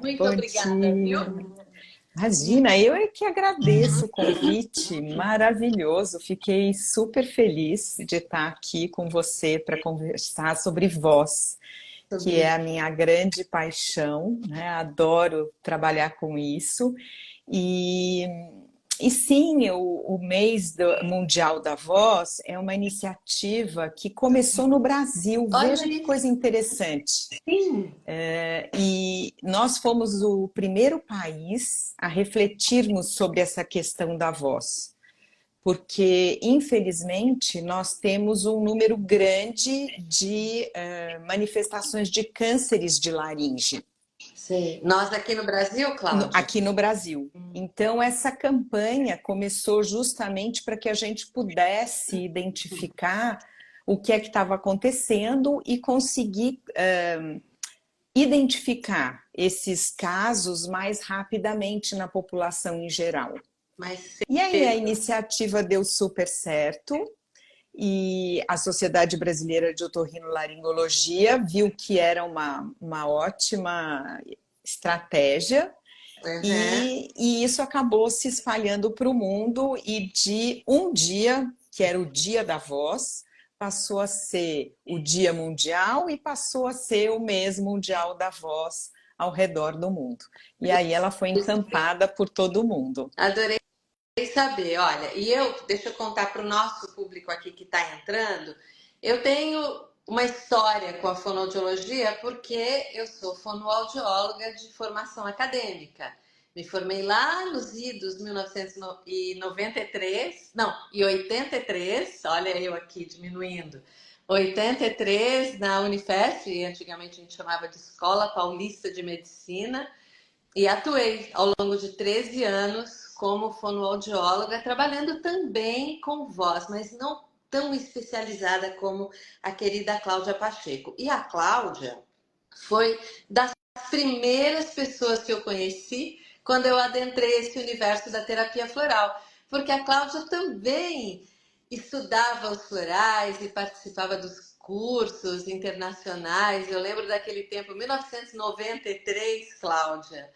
Muito Bom obrigada, viu? dia. Imagina, eu é que agradeço o convite, maravilhoso. Fiquei super feliz de estar aqui com você para conversar sobre voz, que é Sobre a minha grande paixão, né? Adoro trabalhar com isso. E, e sim, o mês Mundial da Voz é uma iniciativa que começou no Brasil. Olha Veja que isso, coisa interessante. sim. E nós fomos o primeiro país a refletirmos sobre essa questão da voz, porque, infelizmente, nós temos um número grande de manifestações de cânceres de laringe Sei. Nós aqui no Brasil, Cláudia? aqui no Brasil. Então, essa campanha começou justamente para que a gente pudesse identificar o que é que estava acontecendo e conseguir identificar esses casos mais rapidamente na população em geral. Mais E aí a cedo. iniciativa deu super certo e a Sociedade Brasileira de Otorrinolaringologia viu que era uma ótima estratégia Uhum. e isso acabou se espalhando para o mundo e de um dia, que era o Dia da Voz, passou a ser o Dia Mundial e passou a ser o mês mundial da voz ao redor do mundo. E aí ela foi encampada por todo o mundo. Adorei saber. Olha, deixa eu contar para o nosso público aqui que está entrando. Eu tenho uma história com a fonoaudiologia porque eu sou fonoaudióloga de formação acadêmica. Me formei lá nos idos 1993, não, e 83, olha eu aqui diminuindo. 83 na Unifesp, antigamente a gente chamava de Escola Paulista de Medicina, e atuei ao longo de 13 anos como fonoaudióloga, trabalhando também com voz, mas não tão especializada como a querida Cláudia Pacheco. E a Cláudia foi das primeiras pessoas que eu conheci quando eu adentrei esse universo da terapia floral, porque a Cláudia também estudava os florais e participava dos cursos internacionais. Eu lembro daquele tempo, 1993, Cláudia,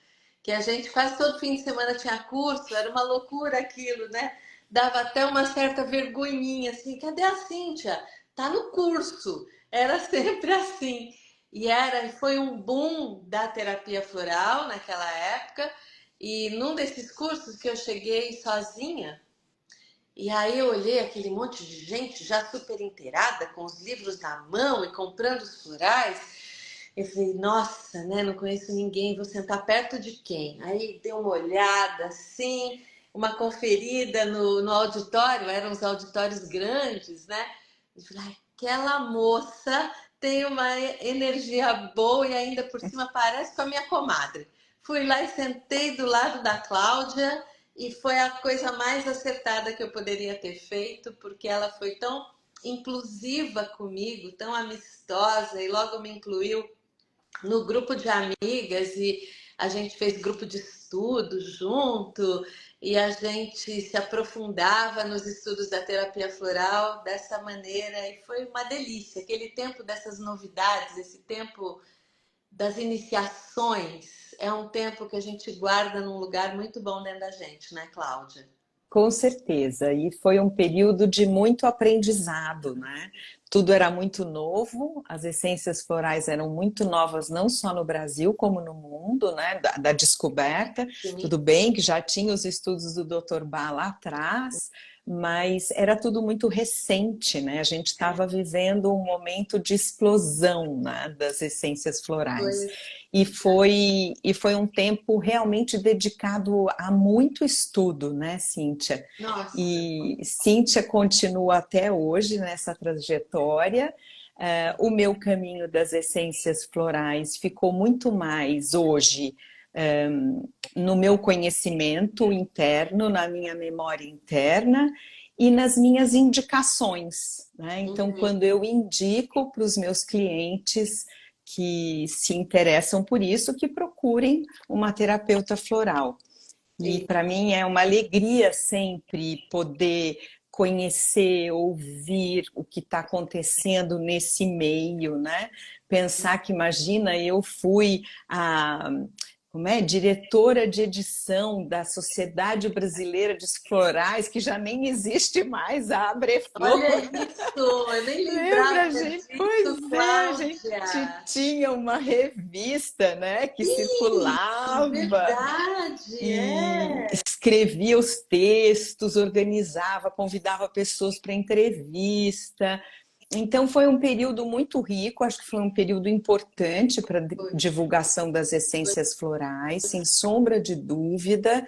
que a gente quase todo fim de semana tinha curso, era uma loucura aquilo, né? Dava até uma certa vergonhinha, assim, cadê a Cíntia? Tá no curso. Era sempre assim. Foi um boom da terapia floral naquela época. E num desses cursos que eu cheguei sozinha, e aí eu olhei aquele monte de gente já super inteirada, com os livros na mão e comprando os florais. Eu falei, nossa, né? Não conheço ninguém, vou sentar perto de quem? Aí dei uma olhada assim, uma conferida no auditório, eram os auditórios grandes, né? Eu falei, "Ai, aquela moça tem uma energia boa e ainda por cima parece com a minha comadre." Fui lá e sentei do lado da Cláudia e foi a coisa mais acertada que eu poderia ter feito, porque ela foi tão inclusiva comigo, tão amistosa e logo me incluiu no grupo de amigas e a gente fez grupo de estudo junto e a gente se aprofundava nos estudos da terapia floral dessa maneira e foi uma delícia. Aquele tempo dessas novidades, esse tempo das iniciações, é um tempo que a gente guarda num lugar muito bom dentro da gente, né, Cláudia? Com certeza, e foi um período de muito aprendizado, né? Tudo era muito novo, as essências florais eram muito novas, não só no Brasil, como no mundo, né? Da descoberta. Sim. Tudo bem que já tinha os estudos do Dr. Bach lá atrás, mas era tudo muito recente, né? A gente estava vivendo um momento de explosão, né? Das essências florais. Foi. E foi um tempo realmente dedicado a muito estudo, né, Cíntia? Nossa. E Cíntia continua até hoje nessa trajetória. O meu caminho das essências florais ficou muito mais hoje no meu conhecimento interno, na minha memória interna e nas minhas indicações, né? Então, Uhum. quando eu indico para os meus clientes que se interessam por isso, que procurem uma terapeuta floral. E para mim é uma alegria sempre poder conhecer, ouvir o que está acontecendo nesse meio, né? Pensar que, imagina, eu fui a como é, diretora de edição da Sociedade Brasileira de Florais, que já nem existe mais, a Abreflor. Olha isso, eu nem Lembra, lembrava gente? disso, Pois é, a gente Cláudia. tinha uma revista, né, que Isso, circulava verdade, e é. escrevia os textos, organizava, convidava pessoas para entrevista. Então foi um período muito rico, acho que foi um período importante para a Foi, divulgação das foi. essências florais, sem sombra de dúvida.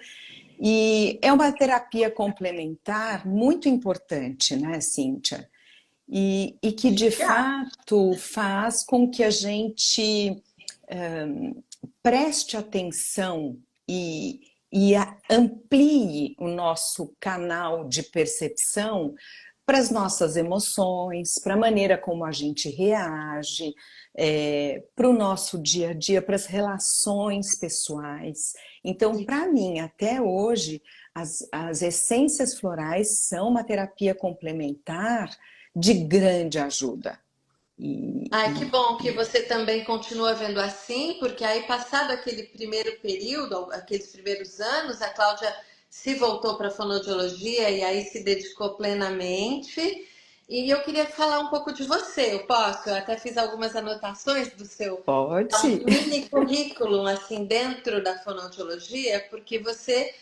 E é uma terapia complementar muito importante, né, Cíntia? E que de Já. fato faz com que a gente preste atenção e amplie o nosso canal de percepção para as nossas emoções, para a maneira como a gente reage, para o nosso dia a dia, para as relações pessoais. Então, para mim, até hoje, as essências florais são uma terapia complementar de grande ajuda. E, Ai, que e bom que você também continua vendo assim, porque aí, passado aquele primeiro período, aqueles primeiros anos, a Cláudia se voltou para a fonoaudiologia e aí se dedicou plenamente. E eu queria falar um pouco de você, eu posso? Eu até fiz algumas anotações do seu pode. mini currículo, assim, dentro da fonoaudiologia, porque você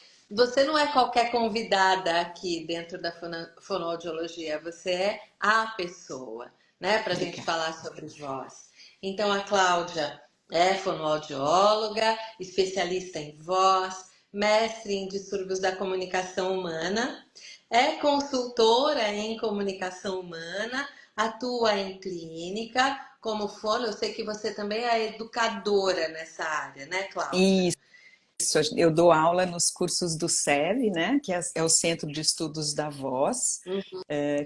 não é qualquer convidada aqui dentro da fonoaudiologia, você é a pessoa, né, para a gente Obrigada. falar sobre voz. Então, a Cláudia é fonoaudióloga, especialista em voz, mestre em distúrbios da comunicação humana, é consultora em comunicação humana, atua em clínica como fono. Eu sei que você também é educadora nessa área, né, Cláudia? Isso, eu dou aula nos cursos do SEV, né, que é o Centro de Estudos da Voz,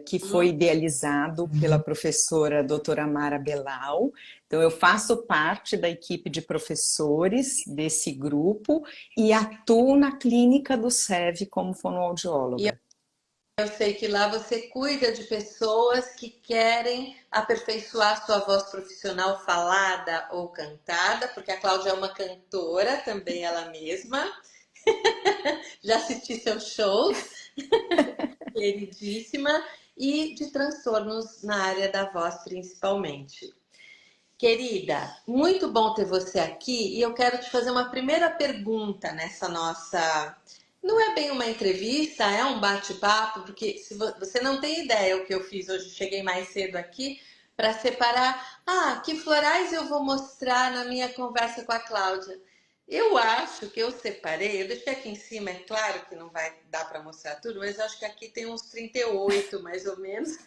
que foi Uhum. idealizado pela professora doutora Mara Belal. Então, eu faço parte da equipe de professores desse grupo e atuo na clínica do SEV como E fonoaudióloga. eu sei que lá você cuida de pessoas que querem aperfeiçoar sua voz profissional falada ou cantada, porque a Cláudia é uma cantora também ela mesma. Já assisti seus shows, queridíssima, e de transtornos na área da voz principalmente. Querida, muito bom ter você aqui e eu quero te fazer uma primeira pergunta nessa nossa. Não é bem uma entrevista, é um bate-papo, porque se você não tem ideia o que eu fiz hoje, cheguei mais cedo aqui para separar. Ah, que florais eu vou mostrar na minha conversa com a Cláudia? Eu acho que eu separei, eu deixei aqui em cima, é claro que não vai dar para mostrar tudo, mas eu acho que aqui tem uns 38 mais ou menos.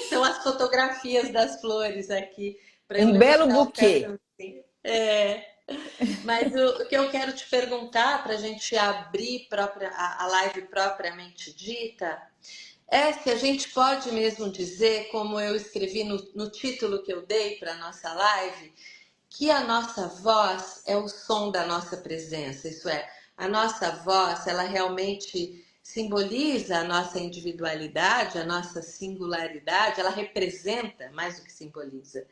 São as fotografias das flores aqui para eu Um belo levantar o buquê. cartãozinho. É, mas o que eu quero te perguntar para a gente abrir a live propriamente dita é se a gente pode mesmo dizer, como eu escrevi no título que eu dei para a nossa live, que a nossa voz é o som da nossa presença. Isso é, a nossa voz, ela realmente simboliza a nossa individualidade, a nossa singularidade, ela representa mais do que simboliza.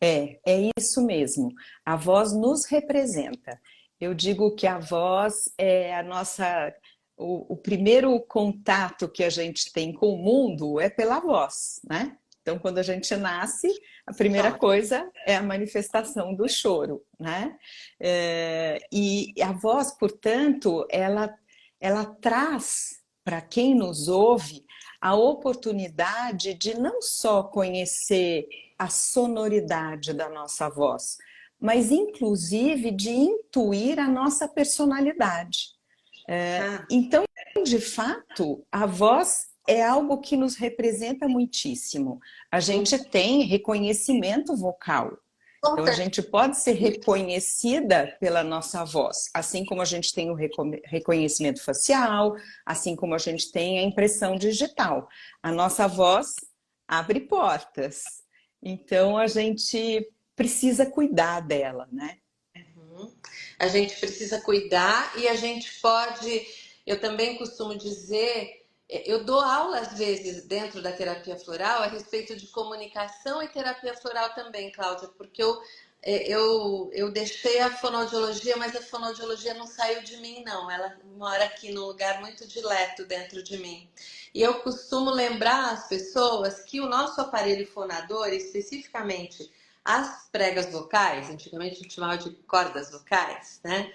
É isso mesmo. A voz nos representa. Eu digo que a voz é a nossa. O primeiro contato que a gente tem com o mundo é pela voz, né? Então, quando a gente nasce, a primeira Chora. coisa é a manifestação do choro, né? E a voz, portanto, ela traz para quem nos ouve a oportunidade de não só conhecer a sonoridade da nossa voz, mas inclusive de intuir a nossa personalidade. Ah, Então, de fato, a voz é algo que nos representa muitíssimo. A gente tem reconhecimento vocal. Então, a importante. gente pode ser reconhecida pela nossa voz, assim como a gente tem o reconhecimento facial, assim como a gente tem a impressão digital. A nossa voz abre portas. Então, a gente precisa cuidar dela, né? A gente precisa cuidar e a gente pode. Eu também costumo dizer, eu dou aula às vezes dentro da terapia floral a respeito de comunicação e terapia floral também, Cláudia, porque eu deixei a fonoaudiologia, mas a fonoaudiologia não saiu de mim, não. Ela mora aqui num lugar muito dileto dentro de mim. E eu costumo lembrar às pessoas que o nosso aparelho fonador, especificamente as pregas vocais, antigamente a gente chamava de cordas vocais, né?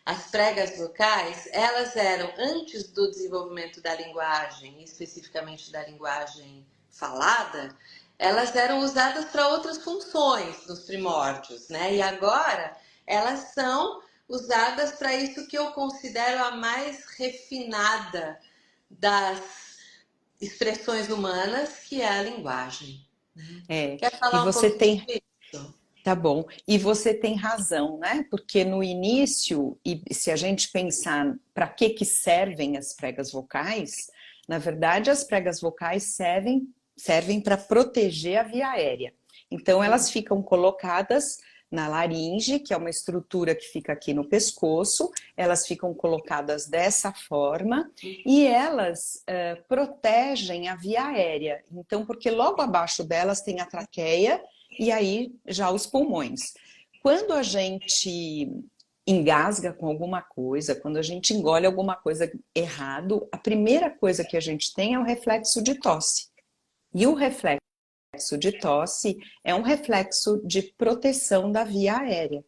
As pregas vocais, elas eram, antes do desenvolvimento da linguagem, especificamente da linguagem falada, elas eram usadas para outras funções nos primórdios, né? E agora elas são usadas para isso que eu considero a mais refinada das expressões humanas, que é a linguagem. É, Quer e falar um você pouquinho tem, disso? tá bom, e você tem razão, né? Porque no início, e se a gente pensar para que servem as pregas vocais, na verdade as pregas vocais servem para proteger a via aérea. Então elas ficam colocadas na laringe, que é uma estrutura que fica aqui no pescoço, elas ficam colocadas dessa forma e elas protegem a via aérea. Então, porque logo abaixo delas tem a traqueia e aí já os pulmões. Quando a gente engasga com alguma coisa, quando a gente engole alguma coisa errado, a primeira coisa que a gente tem é o reflexo de tosse. E o reflexo de tosse é um reflexo de proteção da via aérea.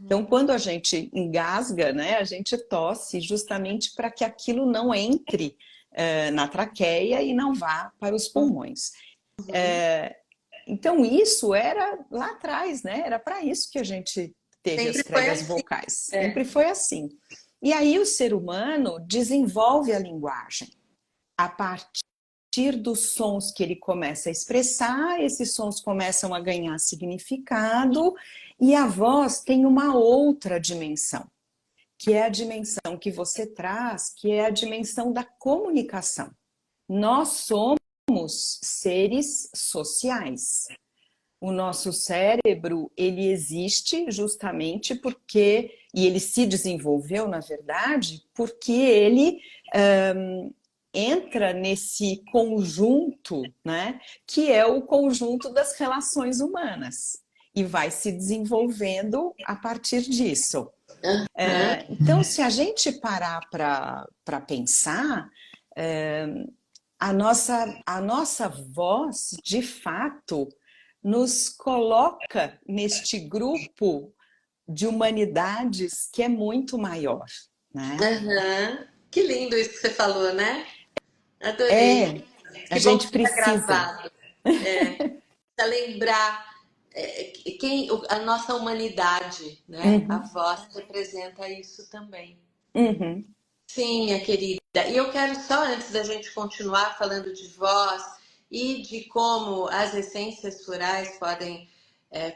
Então, Uhum. quando a gente engasga, né, a gente tosse justamente para que aquilo não entre na traqueia e não vá para os pulmões. Uhum. Então, isso era lá atrás, né? Era para isso que a gente teve as Sempre foi pregas assim. vocais. É. Sempre foi assim. E aí o ser humano desenvolve a linguagem a partir dos sons que ele começa a expressar, esses sons começam a ganhar significado e a voz tem uma outra dimensão, que é a dimensão que você traz, que é a dimensão da comunicação. Nós somos seres sociais. O nosso cérebro, ele existe justamente porque, e ele se desenvolveu, na verdade, porque ele entra nesse conjunto, né, que é o conjunto das relações humanas, e vai se desenvolvendo a partir disso. Uhum. Então, se a gente parar para pensar, a nossa voz, de fato, nos coloca neste grupo de humanidades que é muito maior, né? Uhum. Que lindo isso que você falou, né? Adorei. É, a Que bom que gente fica precisa. gravado. Para lembrar a nossa humanidade, né? A Uhum, voz representa isso também. uhum, Sim, minha querida. E eu quero só, antes da gente continuar falando de voz e de como as essências florais podem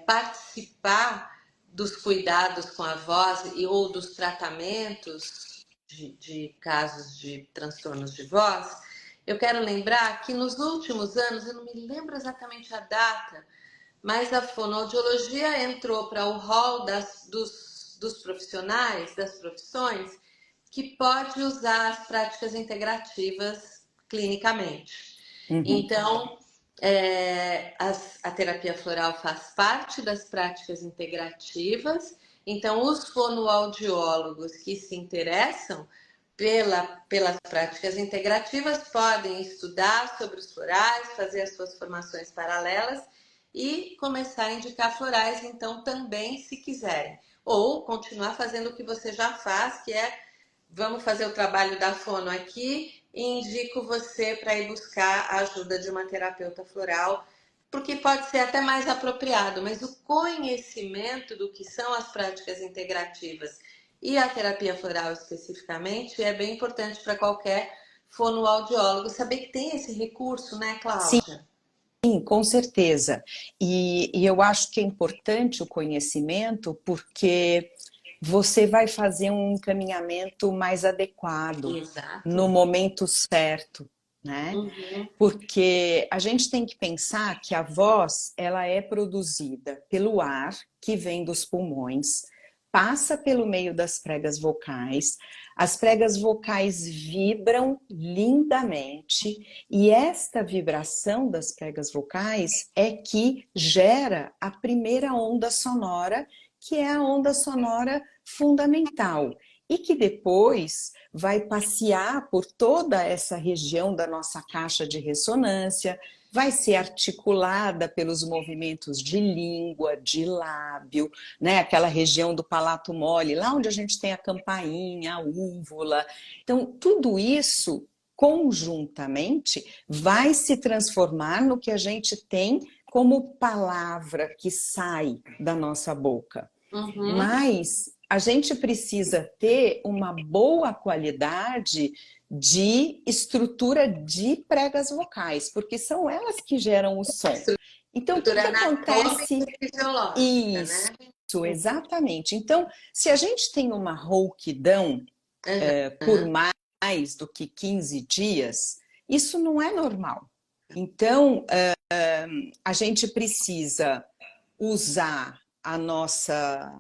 participar dos cuidados com a voz ou dos tratamentos de casos de transtornos de voz, eu quero lembrar que nos últimos anos, eu não me lembro exatamente a data, mas a fonoaudiologia entrou para o hall dos profissionais, das profissões, que pode usar as práticas integrativas clinicamente. uhum, Então, a terapia floral faz parte das práticas integrativas. Então, os fonoaudiólogos que se interessam pelas práticas integrativas podem estudar sobre os florais, fazer as suas formações paralelas e começar a indicar florais, então, também, se quiserem. Ou continuar fazendo o que você já faz, que é vamos fazer o trabalho da fono aqui e indico você para ir buscar a ajuda de uma terapeuta floral, porque pode ser até mais apropriado, mas o conhecimento do que são as práticas integrativas e a terapia floral especificamente é bem importante para qualquer fonoaudiólogo saber que tem esse recurso, né, Cláudia? sim, com certeza. E eu acho que é importante o conhecimento porque você vai fazer um encaminhamento mais adequado no Exato. momento certo, né? Uhum. Porque a gente tem que pensar que a voz, ela é produzida pelo ar que vem dos pulmões, passa pelo meio das pregas vocais. As pregas vocais vibram lindamente e esta vibração das pregas vocais é que gera a primeira onda sonora, que é a onda sonora fundamental e que depois vai passear por toda essa região da nossa caixa de ressonância, vai ser articulada pelos movimentos de língua, de lábio, né? Aquela região do palato mole, lá onde a gente tem a campainha, a úvula. Então, tudo isso conjuntamente vai se transformar no que a gente tem como palavra que sai da nossa boca. Uhum. Mas a gente precisa ter uma boa qualidade de estrutura de pregas vocais, porque são elas que geram o som. Então, o que Estrutura anatômica acontece? e fisiológica, né? Isso, exatamente. Então, se a gente tem uma rouquidão por Uhum. mais do que 15 dias, isso não é normal. Então, a gente precisa usar a nossa...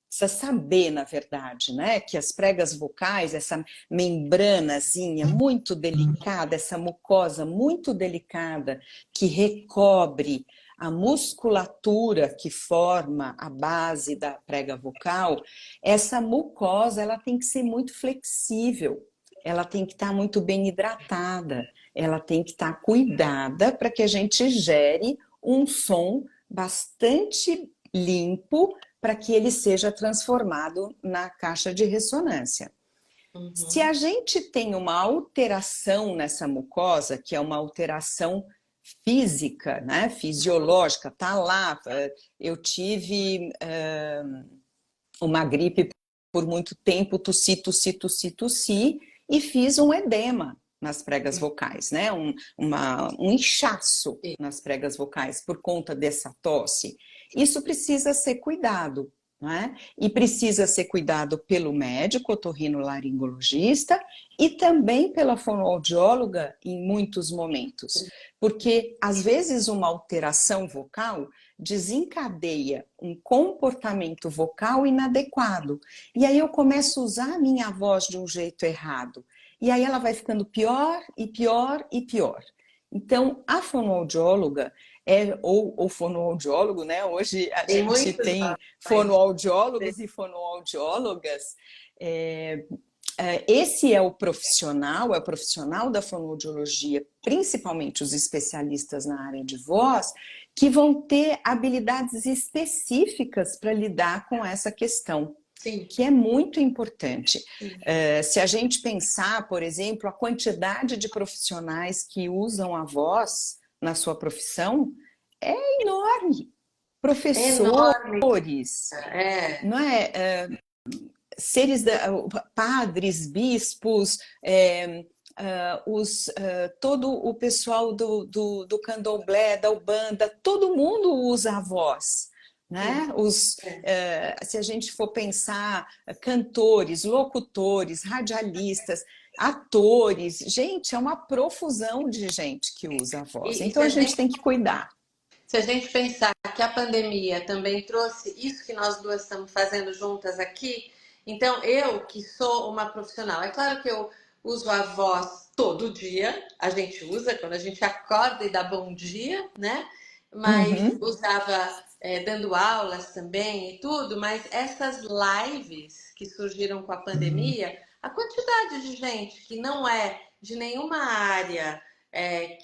Precisa saber, na verdade, né, que as pregas vocais, essa membranazinha muito delicada, essa mucosa muito delicada que recobre a musculatura que forma a base da prega vocal, essa mucosa ela tem que ser muito flexível, ela tem que estar muito bem hidratada, ela tem que estar cuidada para que a gente gere um som bastante limpo para que ele seja transformado na caixa de ressonância. Se a gente tem uma alteração nessa mucosa, que é uma alteração física, né, fisiológica, tá lá, eu tive uma gripe por muito tempo, tossi, e fiz um edema nas pregas vocais, né, um inchaço nas pregas vocais por conta dessa tosse. Isso precisa ser cuidado, né? E precisa ser cuidado pelo médico otorrinolaringologista e também pela fonoaudióloga em muitos momentos, porque às vezes uma alteração vocal desencadeia um comportamento vocal inadequado. E aí eu começo a usar a minha voz de um jeito errado. E aí ela vai ficando pior e pior e pior. Então, a fonoaudióloga ou fonoaudiólogo, né? Hoje a Tem gente muitos tem nomes. fonoaudiólogos e fonoaudiólogas. Esse é o profissional da fonoaudiologia, principalmente os especialistas na área de voz, que vão ter habilidades específicas para lidar com essa questão. Sim. Que é muito importante. Se a gente pensar, por exemplo, a quantidade de profissionais que usam a voz na sua profissão é enorme. Enorme. Professores, não é? Padres, bispos, todo o pessoal do candomblé, da Ubanda, todo mundo usa a voz. Né? Se a gente for pensar, cantores, locutores, radialistas, atores, gente, é uma profusão de gente que usa a voz. Então a gente tem que cuidar. Se a gente pensar que a pandemia também trouxe isso que nós duas estamos fazendo juntas aqui, então eu que sou uma profissional, é claro que eu uso a voz todo dia, a gente usa quando a gente acorda e dá bom dia, né? Mas usava dando aulas também e tudo, mas essas lives que surgiram com a pandemia, a quantidade de gente que não é de nenhuma área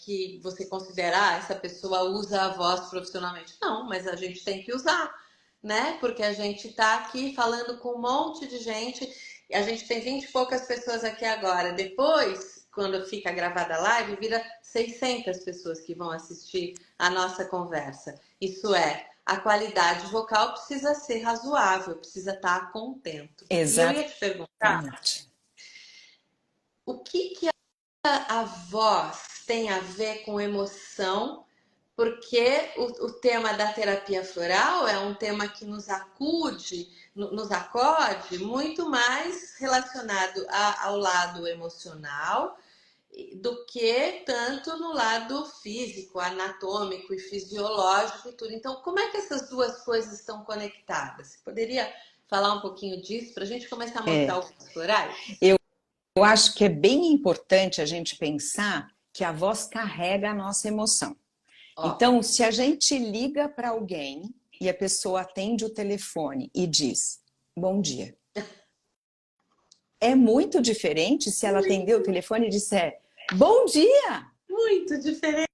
que você considerar essa pessoa usa a voz profissionalmente. Não, mas a gente tem que usar, né? Porque a gente está aqui falando com um monte de gente, e a gente tem 20 e poucas pessoas aqui agora. Depois, quando fica gravada a live, vira 600 pessoas que vão assistir a nossa conversa. Isso é, a qualidade vocal precisa ser razoável, precisa estar contento. Exatamente. E eu ia te perguntar, o que a voz tem a ver com emoção, porque o tema da terapia floral é um tema que nos acode muito mais relacionado ao lado emocional do que tanto no lado físico, anatômico e fisiológico e tudo. Então, como é que essas duas coisas estão conectadas? Você poderia falar um pouquinho disso para a gente começar a mostrar É, alguns florais? eu, eu acho que é bem importante a gente pensar que a voz carrega a nossa emoção. Ó, Então, se a gente liga para alguém e a pessoa atende o telefone e diz bom dia, é muito diferente se ela atender o telefone e disser bom dia. muito diferente.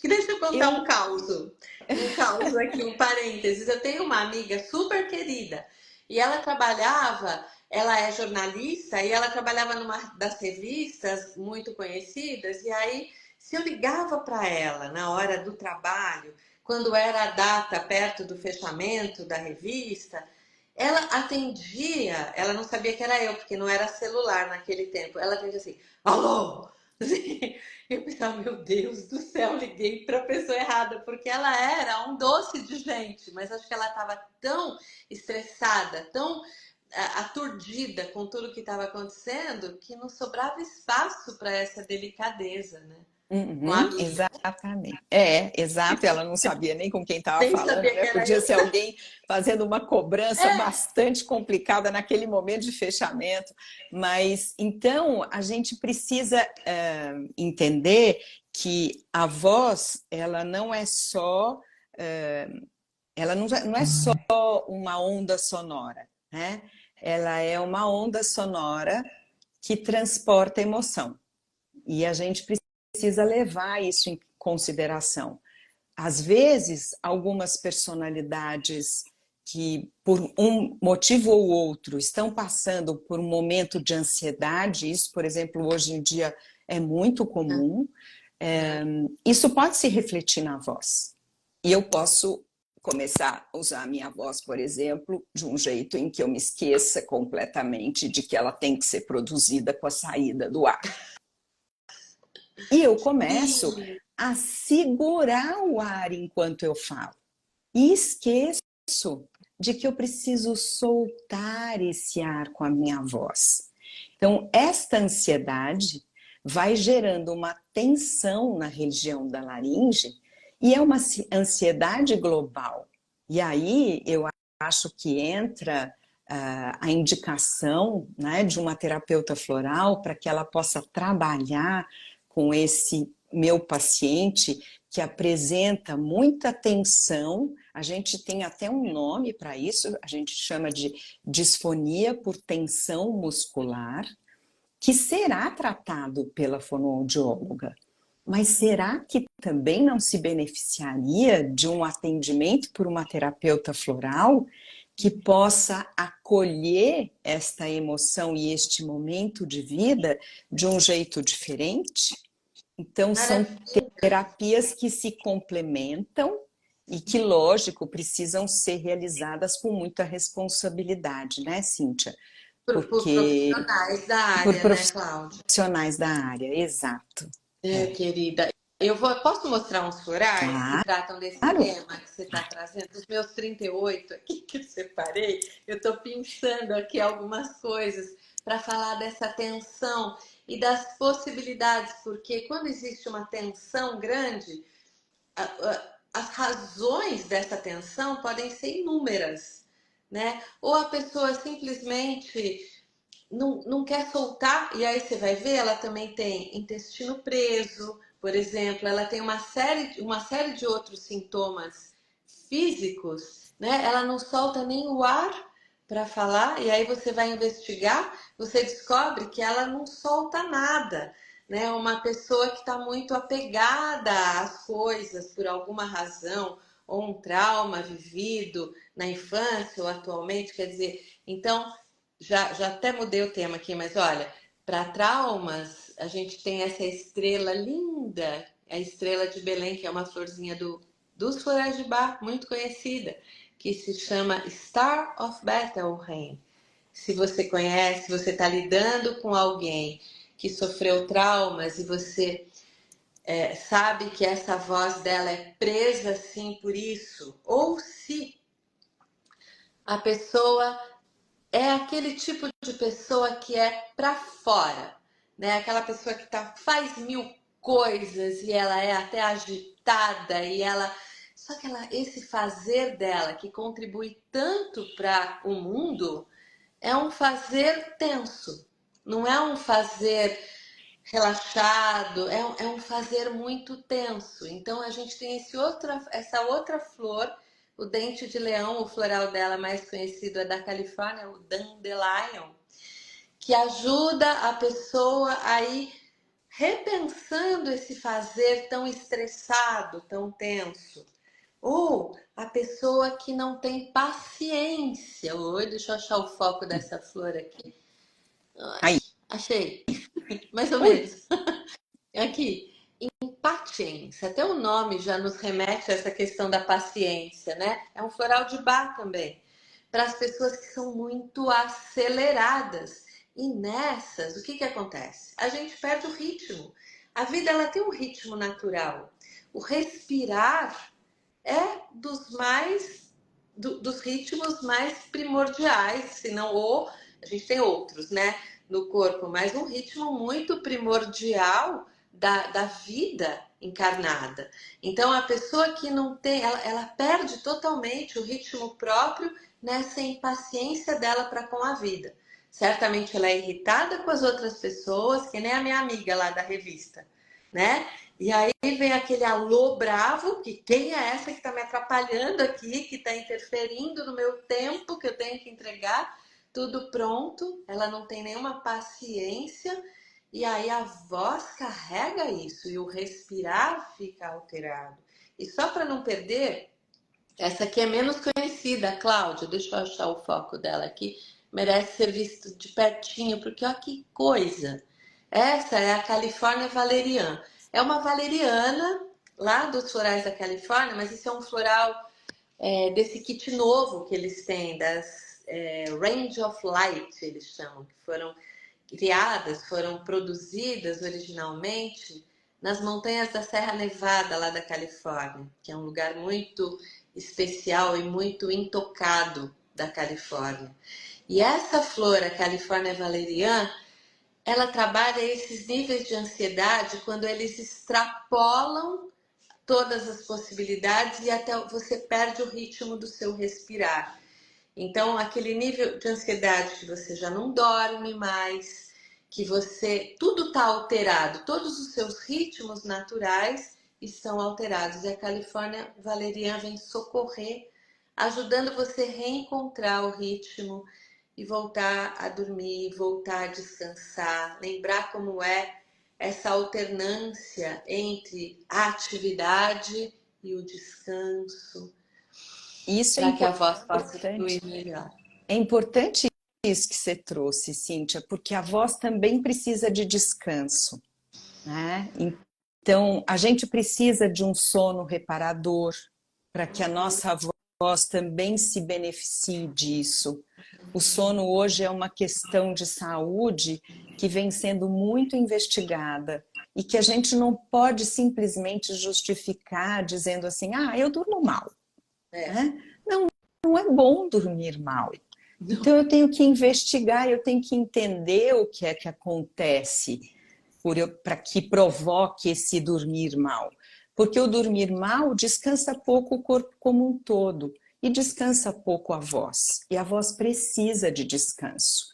Deixa eu contar Eu, um caos aqui, um parênteses. Eu tenho uma amiga super querida e ela trabalhava, ela é jornalista e ela trabalhava numa das revistas muito conhecidas. E aí, se eu ligava para ela na hora do trabalho, quando era a data perto do fechamento da revista, ela atendia, ela não sabia que era eu, porque não era celular naquele tempo. Ela atendia assim, alô? Eu pensava, meu Deus do céu, liguei para a pessoa errada, porque ela era um doce de gente, mas acho que ela estava tão estressada, tão aturdida com tudo que estava acontecendo, que não sobrava espaço para essa delicadeza, né? Com a uhum, amiga. exatamente. É, exato. Ela não sabia nem com quem estava Nem falando, sabia né? que era Podia eu. ser alguém fazendo uma cobrança É, bastante complicada naquele momento de fechamento. Mas então a gente precisa entender que a voz, ela não é só, ela não é só uma onda sonora, né? Ela é uma onda sonora que transporta emoção. E a gente precisa levar isso em consideração. Às vezes, algumas personalidades que, por um motivo ou outro, estão passando por um momento de ansiedade, isso, por exemplo, hoje em dia é muito comum, isso pode se refletir na voz. E eu posso começar a usar a minha voz, por exemplo, de um jeito em que eu me esqueça completamente de que ela tem que ser produzida com a saída do ar. E eu começo sim. a segurar o ar enquanto eu falo. E esqueço de que eu preciso soltar esse ar com a minha voz. Então, esta ansiedade vai gerando uma tensão na região da laringe e é uma ansiedade global. E aí eu acho que entra a indicação, né, de uma terapeuta floral para que ela possa trabalhar com esse meu paciente que apresenta muita tensão. A gente tem até um nome para isso, a gente chama de disfonia por tensão muscular, que será tratado pela fonoaudióloga. Mas será que também não se beneficiaria de um atendimento por uma terapeuta floral que possa acolher esta emoção e este momento de vida de um jeito diferente? Então, são Maravilha. terapias que se complementam e que, lógico, precisam ser realizadas com muita responsabilidade, né, Cíntia? Por Porque profissionais da por área, né, Cláudia? profissionais da área, exato. É, É. querida. Posso mostrar uns florais que tratam desse Claro. tema que você está trazendo? Os meus 38 aqui que eu separei, eu estou pensando aqui algumas coisas para falar dessa tensão e das possibilidades, porque quando existe uma tensão grande, as razões dessa tensão podem ser inúmeras, né? Ou a pessoa simplesmente não quer soltar, e aí você vai ver, ela também tem intestino preso, por exemplo, ela tem uma série de outros sintomas físicos, né? Ela não solta nem o ar para falar, e aí você vai investigar, você descobre que ela não solta nada, né? Uma pessoa que está muito apegada às coisas por alguma razão, ou um trauma vivido na infância ou atualmente, quer dizer, então já até mudei o tema aqui, mas olha, para traumas, a gente tem essa estrela linda, a estrela de Belém, que é uma florzinha dos florais de Bach, muito conhecida, que se chama Star of Bethlehem. Se você conhece, se você está lidando com alguém que sofreu traumas e você sabe que essa voz dela é presa assim por isso, ou se a pessoa é aquele tipo de pessoa que é para fora, né? Aquela pessoa faz mil coisas e ela é até agitada e ela Só que esse fazer dela, que contribui tanto para o mundo, é um fazer tenso. Não é um fazer relaxado, é um fazer muito tenso. Então a gente tem essa outra flor, o dente de leão, o floral dela mais conhecido é da Califórnia, o Dandelion, que ajuda a pessoa a ir repensando esse fazer tão estressado, tão tenso. Ou a pessoa que não tem paciência. Oi, deixa eu achar o foco dessa flor aqui. Aí. Achei, mais ou Ui. menos. Aqui, impatiência. Até o nome já nos remete a essa questão da paciência, né? É um floral de bar também. Para as pessoas que são muito aceleradas. E nessas, o que acontece? A gente perde o ritmo. A vida ela tem um ritmo natural. O respirar é dos ritmos mais primordiais, se não a gente tem outros, né, no corpo, mas um ritmo muito primordial da vida encarnada. Então a pessoa que não tem, ela perde totalmente o ritmo próprio nessa impaciência dela para com a vida. Certamente ela é irritada com as outras pessoas, que nem a minha amiga lá da revista, né? E aí vem aquele alô bravo, que quem é essa que está me atrapalhando aqui, que está interferindo no meu tempo que eu tenho que entregar, tudo pronto, ela não tem nenhuma paciência, e aí a voz carrega isso, e o respirar fica alterado. E só para não perder, essa aqui é menos conhecida, Cláudia, deixa eu achar o foco dela aqui, merece ser visto de pertinho, porque olha que coisa. Essa é a California Valerian. É uma valeriana lá dos florais da Califórnia, mas isso é um floral desse kit novo que eles têm, das Range of Light, eles chamam, que foram criadas, foram produzidas originalmente nas montanhas da Serra Nevada, lá da Califórnia, que é um lugar muito especial e muito intocado da Califórnia. E essa flor, a California Valerian, ela trabalha esses níveis de ansiedade quando eles extrapolam todas as possibilidades e até você perde o ritmo do seu respirar. Então, aquele nível de ansiedade que você já não dorme mais, que você tudo está alterado, todos os seus ritmos naturais estão alterados. E a Califórnia Valerian vem socorrer, ajudando você a reencontrar o ritmo e voltar a dormir, voltar a descansar, lembrar como é essa alternância entre a atividade e o descanso, Isso é para que a voz possa importante. fluir melhor. É importante isso que você trouxe, Cíntia, porque a voz também precisa de descanso, né? Então, a gente precisa de um sono reparador para que a nossa voz também se beneficie disso. O sono hoje é uma questão de saúde que vem sendo muito investigada e que a gente não pode simplesmente justificar dizendo assim, eu durmo mal, É. né? Não, não é bom dormir mal. Não. Então eu tenho que investigar, eu tenho que entender o que é que acontece para que provoque esse dormir mal. Porque o dormir mal descansa pouco o corpo como um todo e descansa pouco a voz. E a voz precisa de descanso.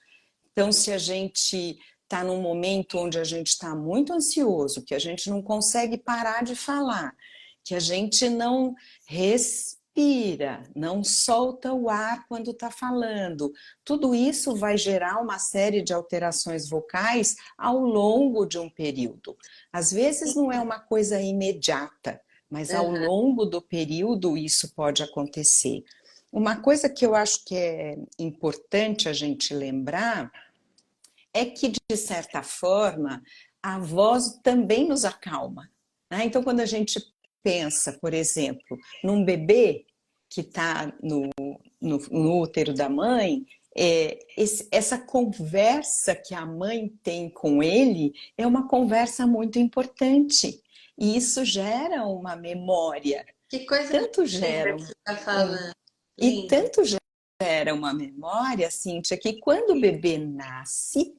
Então, se a gente está num momento onde a gente está muito ansioso, que a gente não consegue parar de falar, que a gente não respira, não solta o ar quando está falando, tudo isso vai gerar uma série de alterações vocais ao longo de um período. Às vezes não é uma coisa imediata, mas ao Uhum. longo do período isso pode acontecer. Uma coisa que eu acho que é importante a gente lembrar é que, de certa forma, a voz também nos acalma, né? Então, quando a gente pensa, por exemplo, num bebê que está no útero da mãe, essa conversa que a mãe tem com ele é uma conversa muito importante. E isso gera uma memória. Que coisa Tanto linda gera que você está um, falando. e Lindo. tanto gera uma memória, Cíntia, que quando o bebê nasce,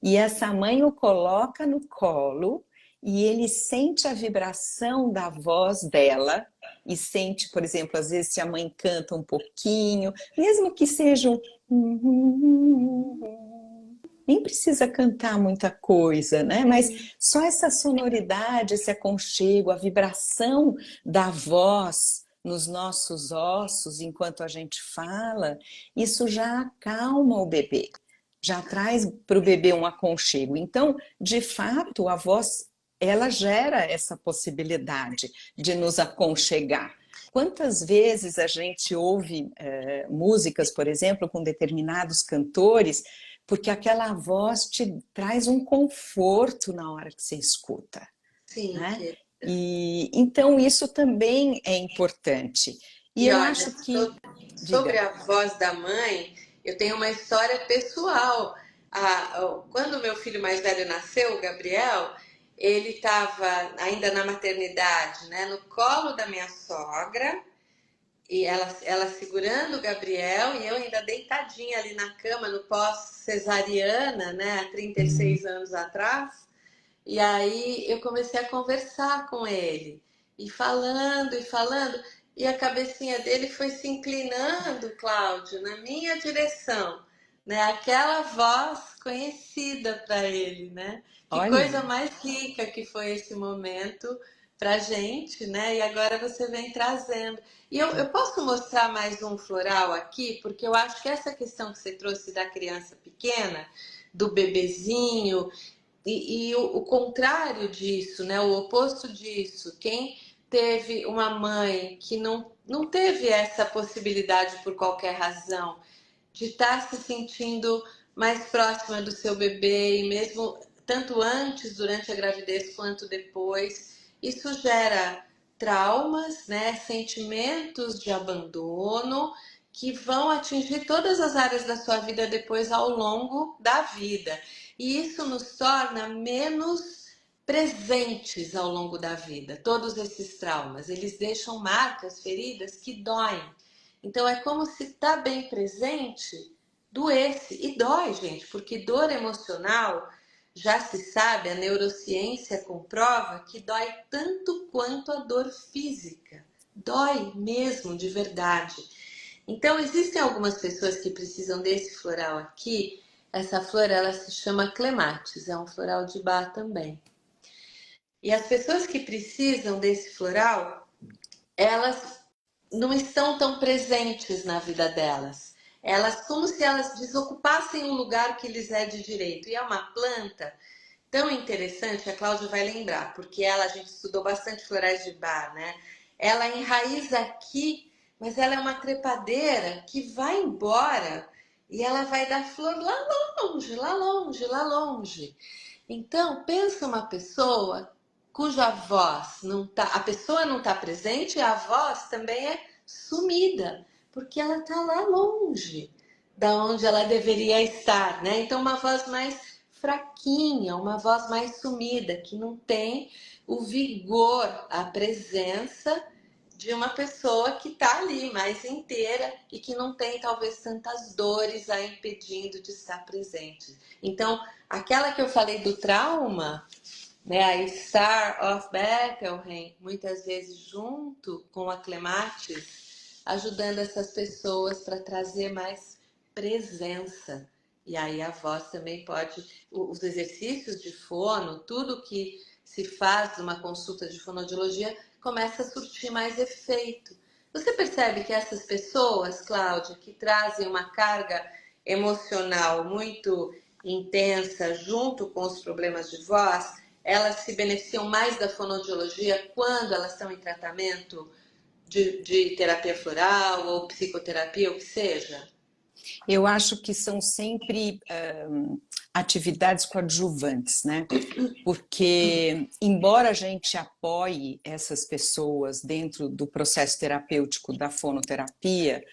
e essa mãe o coloca no colo e ele sente a vibração da voz dela e sente, por exemplo, às vezes se a mãe canta um pouquinho, mesmo que seja nem precisa cantar muita coisa, né? Mas só essa sonoridade, esse aconchego, a vibração da voz nos nossos ossos enquanto a gente fala, isso já acalma o bebê, já traz para o bebê um aconchego. Então, de fato, a voz, ela gera essa possibilidade de nos aconchegar. Quantas vezes a gente ouve músicas, por exemplo, com determinados cantores, porque aquela voz te traz um conforto na hora que você escuta, Sim, né? que... E então isso também é importante. E E eu olha, acho que, sobre diga, a voz da mãe, eu tenho uma história pessoal. Quando meu filho mais velho nasceu, o Gabriel, ele estava ainda na maternidade, né, no colo da minha sogra, e ela segurando o Gabriel, e eu ainda deitadinha ali na cama, no pós-cesariana, né, há 36 anos atrás. E aí eu comecei a conversar com ele, e falando, e a cabecinha dele foi se inclinando, Cláudio, na minha direção, né? Aquela voz conhecida para ele, né? Que coisa olha, mais rica que foi esse momento pra gente, né? E agora você vem trazendo. E eu posso mostrar mais um floral aqui, porque eu acho que essa questão que você trouxe da criança pequena, do bebezinho, e o contrário disso, né? O oposto disso, quem teve uma mãe que não teve essa possibilidade por qualquer razão de estar se sentindo mais próxima do seu bebê e mesmo tanto antes, durante a gravidez quanto depois, isso gera traumas, né? Sentimentos de abandono que vão atingir todas as áreas da sua vida depois ao longo da vida. E isso nos torna menos presentes ao longo da vida. Todos esses traumas, eles deixam marcas, feridas que doem. Então é como se estar bem presente doesse. E dói, gente, porque dor emocional, já se sabe, a neurociência comprova que dói tanto quanto a dor física. Dói mesmo, de verdade. Então, existem algumas pessoas que precisam desse floral aqui. Essa flor, ela se chama clematis, é um floral de Bach também. E as pessoas que precisam desse floral, elas não estão tão presentes na vida delas. Elas, como se elas desocupassem o lugar que lhes é de direito. E é uma planta tão interessante, a Cláudia vai lembrar, porque ela, a gente estudou bastante florais de bar, né? Ela enraiza aqui, mas ela é uma trepadeira que vai embora e ela vai dar flor lá longe, lá longe, lá longe. Então, pensa uma pessoa cuja voz não tá, a pessoa não está presente e a voz também é sumida, porque ela está lá longe da onde ela deveria estar, né? Então, uma voz mais fraquinha, uma voz mais sumida, que não tem o vigor, a presença de uma pessoa que está ali mais inteira e que não tem talvez tantas dores a impedindo de estar presente. Então, aquela que eu falei do trauma, né, a Star of Bethlehem, muitas vezes junto com a Clematis, ajudando essas pessoas para trazer mais presença. E aí a voz também pode, os exercícios de fono, tudo que se faz numa consulta de fonoaudiologia começa a surtir mais efeito. Você percebe que essas pessoas, Cláudia, que trazem uma carga emocional muito intensa junto com os problemas de voz, elas se beneficiam mais da fonoaudiologia quando elas estão em tratamento de terapia floral ou psicoterapia, ou que seja? eu acho que são sempre atividades coadjuvantes, né? Porque, embora a gente apoie essas pessoas dentro do processo terapêutico da fonoterapia,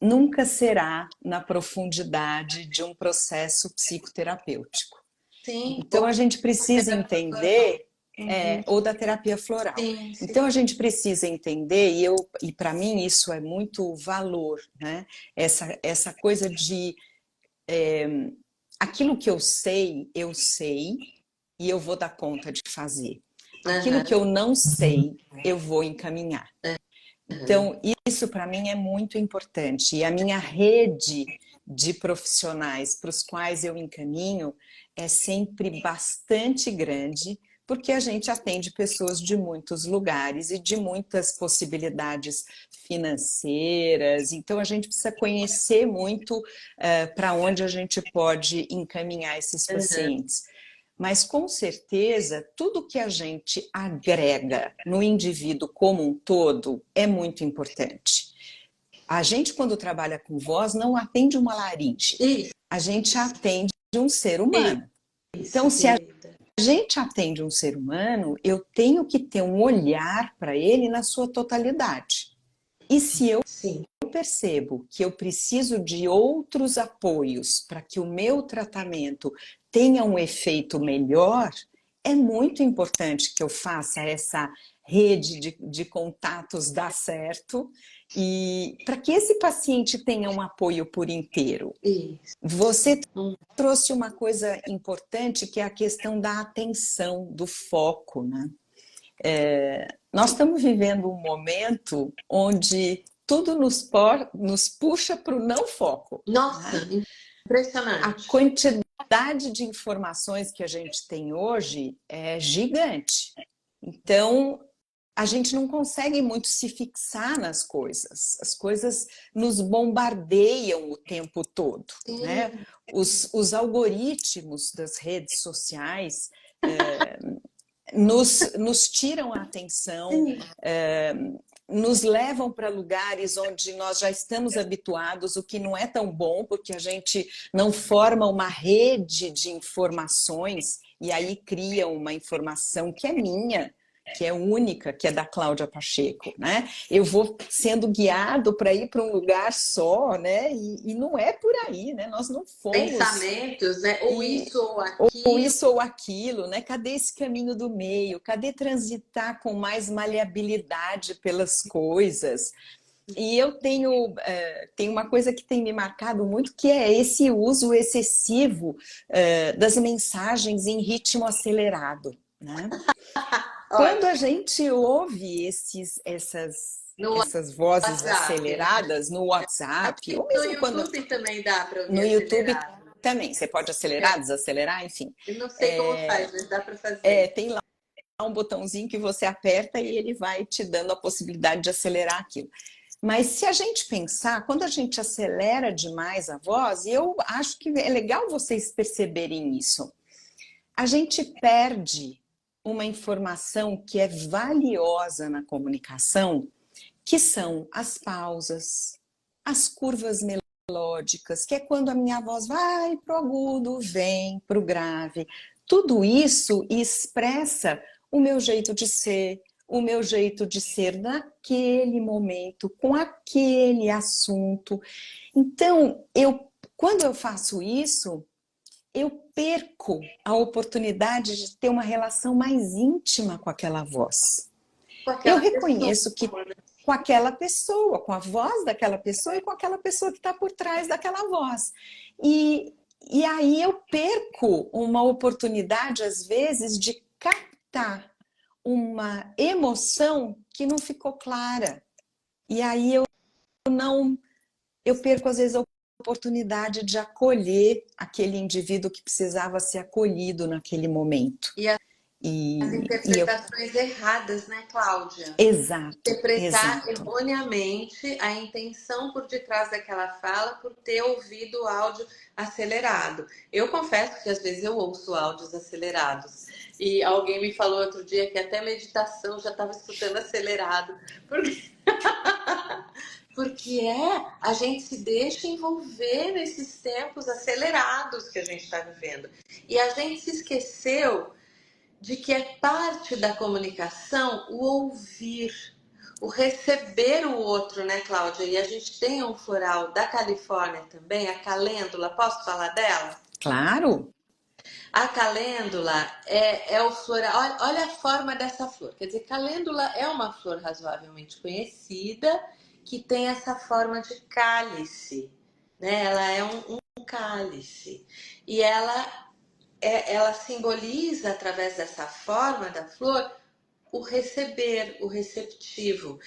nunca será na profundidade de um processo psicoterapêutico. Sim, Então, ou a gente precisa terapia floral. entender, ou da terapia floral. Sim, sim. Então, a gente precisa entender, e para mim isso é muito valor, né? Essa coisa de aquilo que eu sei e eu vou dar conta de fazer. Aquilo que aham, eu não sei, eu vou encaminhar. Então, isso para mim é muito importante. E a minha rede de profissionais para os quais eu encaminho é sempre bastante grande, porque a gente atende pessoas de muitos lugares e de muitas possibilidades financeiras. Então, a gente precisa conhecer muito para onde a gente pode encaminhar esses aham. pacientes. Mas com certeza, tudo que a gente agrega no indivíduo como um todo é muito importante. A gente, quando trabalha com voz, não atende uma laringe, Isso, a gente atende um ser humano. Então, isso, se a querida. gente atende um ser humano, eu tenho que ter um olhar para ele na sua totalidade. E se eu Sim, percebo que eu preciso de outros apoios para que o meu tratamento tenha um efeito melhor, é muito importante que eu faça essa rede de contatos dar certo e para que esse paciente tenha um apoio por inteiro. isso. Você Hum. trouxe uma coisa importante que é a questão da atenção, do foco, né? Nós estamos vivendo um momento onde tudo nos puxa para o não foco, Nossa, né? A impressionante. quantidade de informações que a gente tem hoje é gigante. Então, a gente não consegue muito se fixar nas coisas. As coisas nos bombardeiam o tempo todo, né? Sim, Os algoritmos das redes sociais nos tiram a atenção, sim. nos levam para lugares onde nós já estamos habituados, o que não é tão bom, porque a gente não forma uma rede de informações e aí cria uma informação que é minha, que é única, que é da Cláudia Pacheco, né? Eu vou sendo guiado para ir para um lugar só, né? E não é por aí, né? Nós não fomos Pensamentos, né? Ou e isso ou ou aquilo. isso ou aquilo, né? Cadê esse caminho do meio? Cadê transitar com mais maleabilidade pelas coisas? E eu tenho uma coisa que tem me marcado muito, que é esse uso excessivo das mensagens em ritmo acelerado, né? Quando a Ótimo. gente ouve No essas vozes WhatsApp, né? aceleradas no Acho WhatsApp, que ou no mesmo quando YouTube também dá para ouvir no YouTube acelerado. também, você pode acelerar, É, desacelerar, enfim. eu não sei como faz, mas dá para fazer. Tem lá um botãozinho que você aperta e ele vai te dando a possibilidade de acelerar aquilo. Mas se a gente pensar, quando a gente acelera demais a voz, e eu acho que é legal vocês perceberem isso, a gente perde uma informação que é valiosa na comunicação, que são as pausas, as curvas melódicas, que é quando a minha voz vai para o agudo, vem para o grave. Tudo isso expressa o meu jeito de ser, o meu jeito de ser naquele momento, com aquele assunto. Então, quando eu faço isso, eu perco a oportunidade de ter uma relação mais íntima com aquela voz. Com Eu aquela pessoa. reconheço que com aquela pessoa, com a voz daquela pessoa e com aquela pessoa que está por trás daquela voz. E aí eu perco uma oportunidade, às vezes, de captar uma emoção que não ficou clara. E aí eu perco, às vezes, a oportunidade de acolher aquele indivíduo que precisava ser acolhido naquele momento. E as E eu. interpretações erradas, né, Cláudia? Exato, Interpretar exato. erroneamente a intenção por detrás daquela fala por ter ouvido o áudio acelerado. Eu confesso que às vezes eu ouço áudios acelerados. E alguém me falou outro dia que até meditação já estava escutando acelerado. Porque, porque a gente se deixa envolver nesses tempos acelerados que a gente está vivendo. E a gente se esqueceu de que é parte da comunicação o ouvir, o receber o outro, né, Cláudia? E a gente tem um floral da Califórnia também, a calêndula. Posso falar dela? Claro. A calêndula é o floral. Olha a forma dessa flor. Quer dizer, calêndula é uma flor razoavelmente conhecida que tem essa forma de cálice, né? Ela é um cálice e ela simboliza através dessa forma da flor o receber, o receptivo.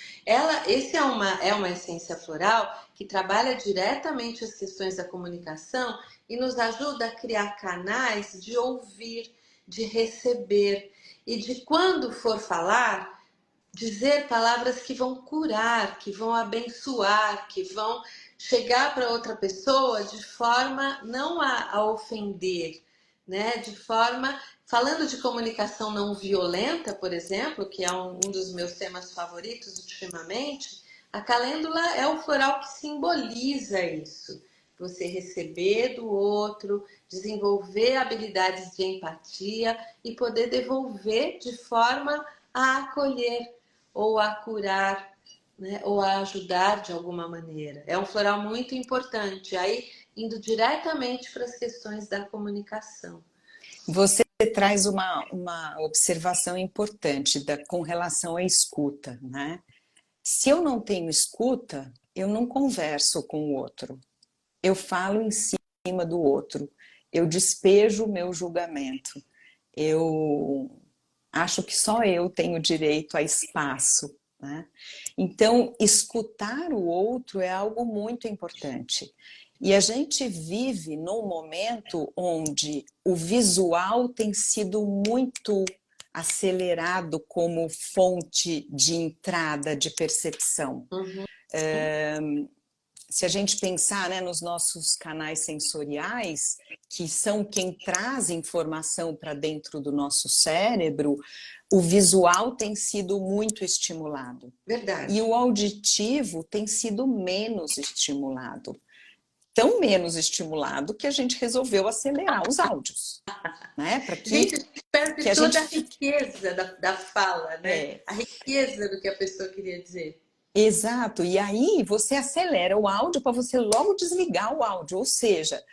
Esse é uma essência floral que trabalha diretamente as questões da comunicação e nos ajuda a criar canais de ouvir, de receber e de quando for falar, dizer palavras que vão curar, que vão abençoar, que vão chegar para outra pessoa de forma não a ofender, né? De forma, falando de comunicação não violenta, por exemplo, que é um dos meus temas favoritos ultimamente, a calêndula é o floral que simboliza isso. Você receber do outro, desenvolver habilidades de empatia e poder devolver de forma a acolher ou a curar, né? Ou a ajudar de alguma maneira. É um floral muito importante, aí indo diretamente para as questões da comunicação. Você traz uma observação importante com relação à escuta, né? Se eu não tenho escuta, eu não converso com o outro. Eu falo em cima do outro. Eu despejo o meu julgamento. Eu acho que só eu tenho direito a espaço, né? Então, escutar o outro é algo muito importante. E a gente vive num momento onde o visual tem sido muito acelerado como fonte de entrada de percepção. Uhum. Se a gente pensar, né, nos nossos canais sensoriais, que são quem traz informação para dentro do nosso cérebro, o visual tem sido muito estimulado. Verdade. E o auditivo tem sido menos estimulado. Tão menos estimulado que a gente resolveu acelerar os áudios, né? Para Gente, a gente perde que a toda gente a riqueza da fala, né? é, A riqueza do que a pessoa queria dizer. exato. E aí você acelera o áudio para você logo desligar o áudio, ou seja,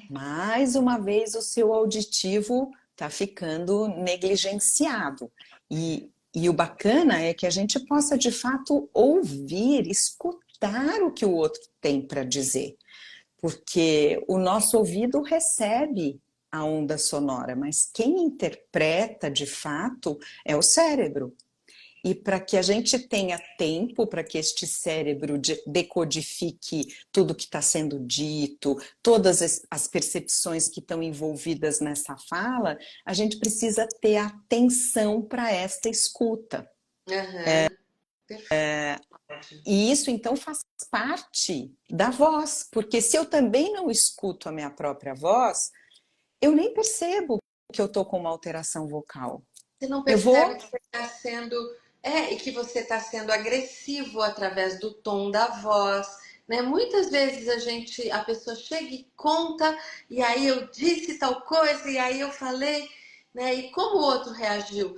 mais uma vez o seu auditivo está ficando negligenciado. E o bacana é que a gente possa de fato ouvir, escutar o que o outro tem para dizer. Porque o nosso ouvido recebe a onda sonora, mas quem interpreta de fato é o cérebro. E para que a gente tenha tempo para que este cérebro decodifique tudo que está sendo dito, todas as percepções que estão envolvidas nessa fala, a gente precisa ter atenção para esta escuta. Aham, perfeito. E isso então faz parte da voz, porque se eu também não escuto a minha própria voz, eu nem percebo que eu estou com uma alteração vocal. Você não Eu percebe vou que você está sendo. É, e que você está sendo agressivo através do tom da voz. Né? Muitas vezes a pessoa chega e conta, e aí eu disse tal coisa, e aí eu falei, né? E como o outro reagiu?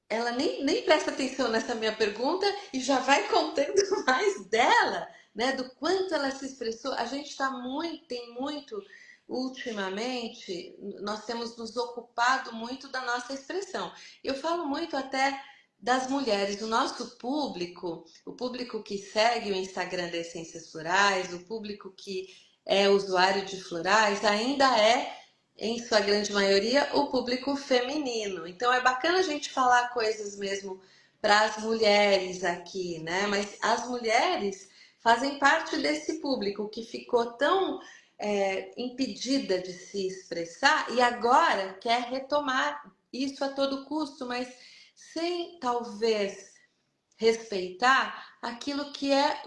Ela nem presta atenção nessa minha pergunta e já vai contando mais dela, né? Do quanto ela se expressou. A gente está tem muito, ultimamente, nós temos nos ocupado muito da nossa expressão. Eu falo muito até das mulheres, o nosso público, o público que segue o Instagram da Essências Florais, o público que é usuário de florais, ainda é em sua grande maioria, o público feminino. Então é bacana a gente falar coisas mesmo para as mulheres aqui, né? Mas as mulheres fazem parte desse público que ficou tão impedida de se expressar e agora quer retomar isso a todo custo, mas sem talvez respeitar aquilo que é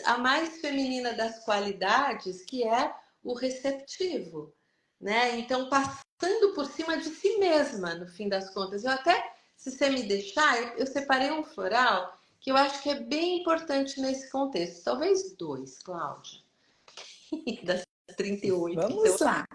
a mais feminina das qualidades, que é o receptivo, né? Então, passando por cima de si mesma, no fim das contas. Eu até, se você me deixar, eu separei um floral que eu acho que é bem importante nesse contexto. Talvez dois, Cláudia, das 38. Então, Vamos lá.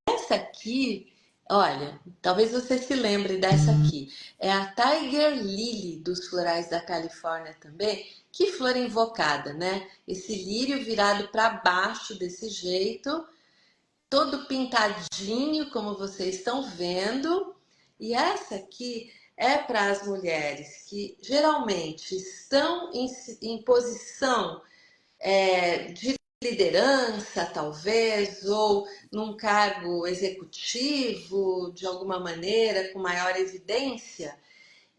essa aqui, olha, talvez você se lembre dessa aqui. É a Tiger Lily dos florais da Califórnia também. Que flor invocada, né? Esse lírio virado para baixo desse jeito, todo pintadinho, como vocês estão vendo. E essa aqui é para as mulheres que geralmente estão em posição de liderança, talvez, ou num cargo executivo, de alguma maneira, com maior evidência,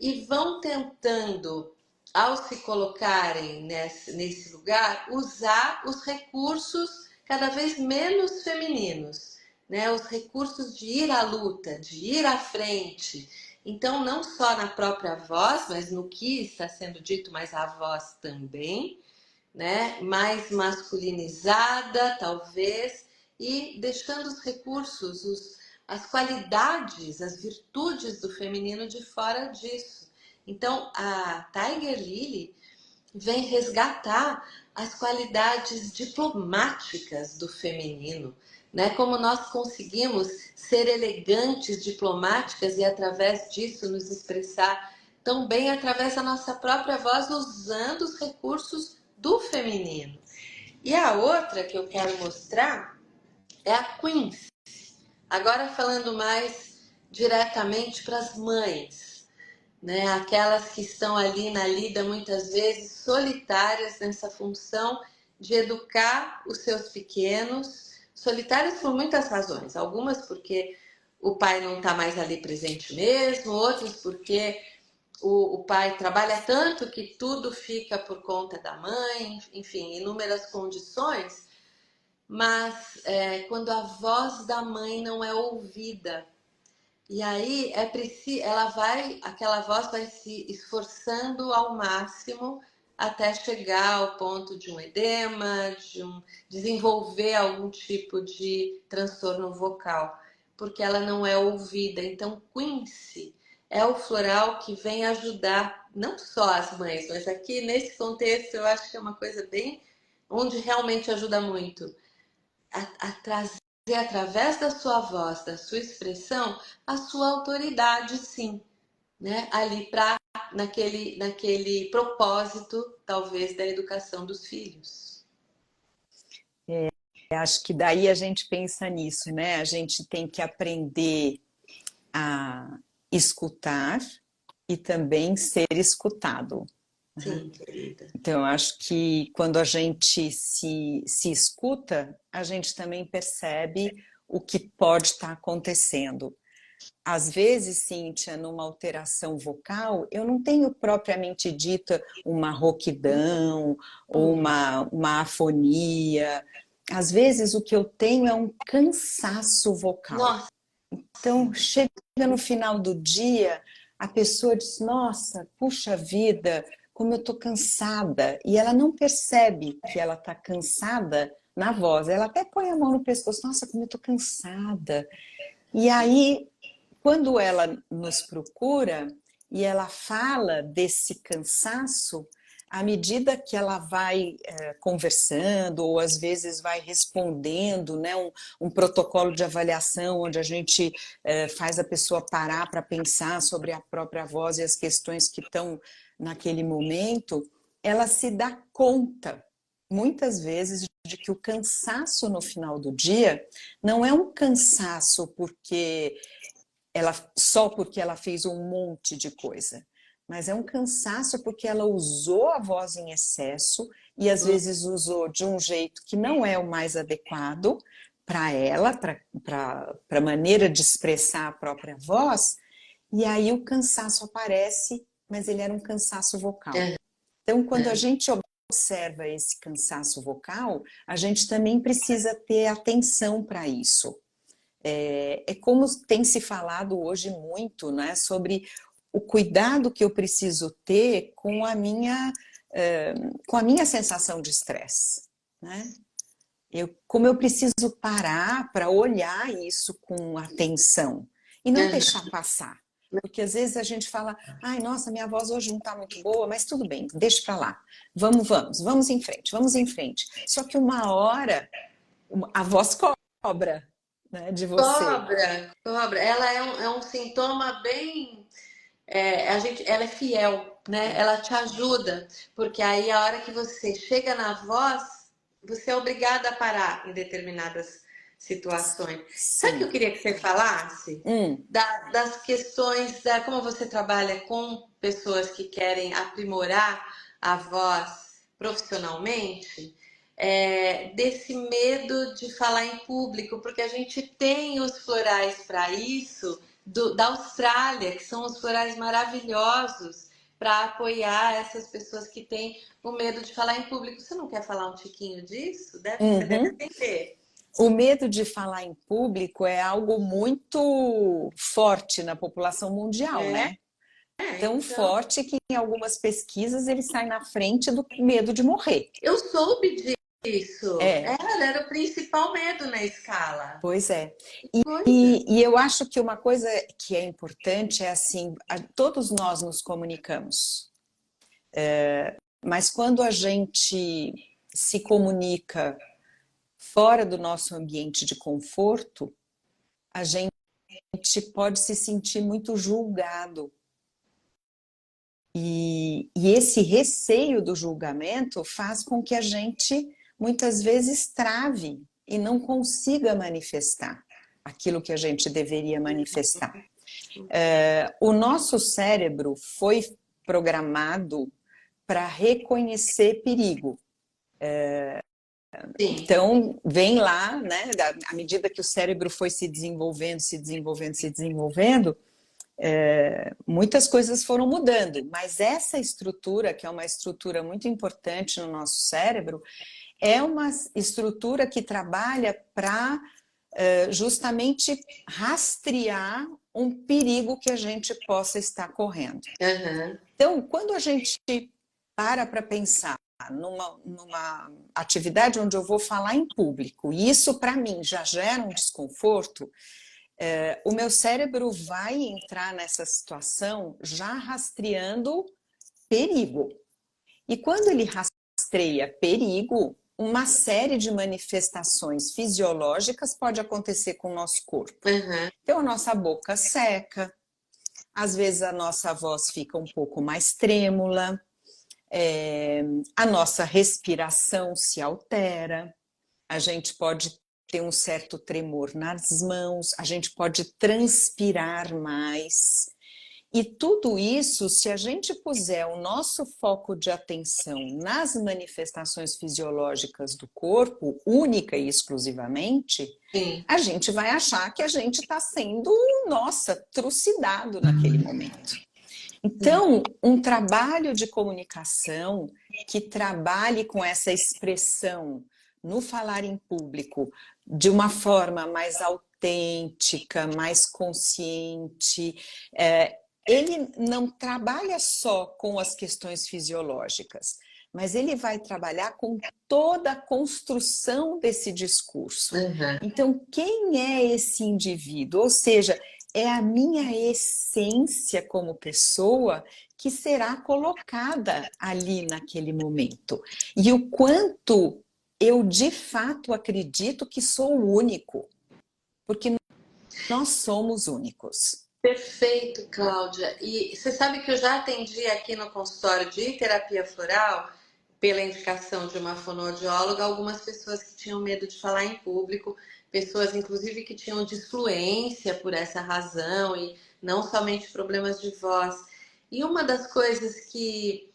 e vão tentando, ao se colocarem nesse lugar, usar os recursos cada vez menos femininos, né? Os recursos de ir à luta, de ir à frente. Então, não só na própria voz, mas no que está sendo dito, mas a voz também, né? Mais masculinizada, talvez, e deixando os recursos, as qualidades, as virtudes do feminino de fora disso. Então, a Tiger Lily vem resgatar as qualidades diplomáticas do feminino, né? Como nós conseguimos ser elegantes, diplomáticas e através disso nos expressar tão bem através da nossa própria voz, usando os recursos do feminino. E a outra que eu quero mostrar é a Queen. Agora falando mais diretamente para as mães, né? Aquelas que estão ali na lida muitas vezes solitárias nessa função de educar os seus pequenos, solitárias por muitas razões, algumas porque o pai não está mais ali presente mesmo, outras porque o pai trabalha tanto que tudo fica por conta da mãe, enfim, inúmeras condições, mas quando a voz da mãe não é ouvida, e aí é preciso, aquela voz vai se esforçando ao máximo até chegar ao ponto de um edema, desenvolver algum tipo de transtorno vocal, porque ela não é ouvida. Então, Quincy é o floral que vem ajudar não só as mães, mas aqui nesse contexto eu acho que é uma coisa bem onde realmente ajuda muito a trazer através da sua voz, da sua expressão, a sua autoridade, sim, né? Ali para naquele propósito, talvez, da educação dos filhos. Acho que daí a gente pensa nisso, né? A gente tem que aprender a escutar e também ser escutado. Sim, querida. Então, eu acho que quando a gente se escuta, a gente também percebe o que pode estar acontecendo. Às vezes, Cíntia, numa alteração vocal, eu não tenho propriamente dita uma rouquidão ou uma afonia. Às vezes, o que eu tenho é um cansaço vocal. Nossa, Então, chega no final do dia, a pessoa diz, nossa, puxa vida, como eu estou cansada. E ela não percebe que ela está cansada na voz. Ela até põe a mão no pescoço, nossa, como eu estou cansada. E aí, quando ela nos procura e ela fala desse cansaço, à medida que ela vai conversando ou às vezes vai respondendo, né, um protocolo de avaliação onde a gente faz a pessoa parar para pensar sobre a própria voz e as questões que estão naquele momento, ela se dá conta, muitas vezes, de que o cansaço no final do dia não é um cansaço só porque ela fez um monte de coisa, mas é um cansaço porque ela usou a voz em excesso e às vezes usou de um jeito que não é o mais adequado para ela, para a maneira de expressar a própria voz, e aí o cansaço aparece, mas ele era um cansaço vocal. Então, quando a gente observa esse cansaço vocal, a gente também precisa ter atenção para isso. É como tem se falado hoje muito, né, sobre o cuidado que eu preciso ter com a minha sensação de estresse, né? Como eu preciso parar para olhar isso com atenção e não deixar passar. Porque às vezes a gente fala, ai, nossa, minha voz hoje não está muito boa, mas tudo bem, deixa para lá. Vamos em frente, vamos em frente. Só que uma hora a voz cobra, né, de você. cobra. Ela é um sintoma bem. Ela é fiel, né? Ela te ajuda, porque aí a hora que você chega na voz, você é obrigada a parar em determinadas situações. Sabe o que eu Sim. queria que você falasse? Das questões como você trabalha com pessoas que querem aprimorar a voz profissionalmente, desse medo de falar em público, porque a gente tem os florais para isso, da Austrália, que são os florais maravilhosos para apoiar essas pessoas que têm o medo de falar em público. Você não quer falar um tiquinho disso? Você deve Uhum. entender. O medo de falar em público é algo muito forte na população mundial, É, né? Tão então. forte que em algumas pesquisas ele sai na frente do medo de morrer. Eu soube disso. É, Era o principal medo na escala. pois é. Coisa. E eu acho que uma coisa que é importante é assim, todos nós nos comunicamos, mas quando a gente se comunica fora do nosso ambiente de conforto, a gente pode se sentir muito julgado. E esse receio do julgamento faz com que a gente muitas vezes trave e não consiga manifestar aquilo que a gente deveria manifestar. O nosso cérebro foi programado para reconhecer perigo. Sim. Então, vem lá, né, à medida que o cérebro foi se desenvolvendo, se desenvolvendo, se desenvolvendo, muitas coisas foram mudando, mas essa estrutura, que é uma estrutura muito importante no nosso cérebro, é uma estrutura que trabalha para justamente rastrear um perigo que a gente possa estar correndo. Uhum. Então, quando a gente para pensar numa atividade onde eu vou falar em público, e isso para mim já gera um desconforto, o meu cérebro vai entrar nessa situação já rastreando perigo. E quando ele rastreia perigo, uma série de manifestações fisiológicas pode acontecer com o nosso corpo. Uhum. Então, a nossa boca seca, às vezes a nossa voz fica um pouco mais trêmula, a nossa respiração se altera, a gente pode ter um certo tremor nas mãos, a gente pode transpirar mais. E tudo isso, se a gente puser o nosso foco de atenção nas manifestações fisiológicas do corpo, única e exclusivamente, Sim. a gente vai achar que a gente está sendo, nossa, trucidado naquele momento. Então, um trabalho de comunicação que trabalhe com essa expressão no falar em público de uma forma mais autêntica, mais consciente, ele não trabalha só com as questões fisiológicas, mas ele vai trabalhar com toda a construção desse discurso. Uhum. Então, quem é esse indivíduo? Ou seja, é a minha essência como pessoa que será colocada ali naquele momento. E o quanto eu de fato acredito que sou único, porque nós somos únicos. Perfeito, Cláudia. E você sabe que eu já atendi aqui no consultório de terapia floral, pela indicação de uma fonoaudióloga, algumas pessoas que tinham medo de falar em público, pessoas inclusive que tinham disfluência por essa razão e não somente problemas de voz. E uma das coisas que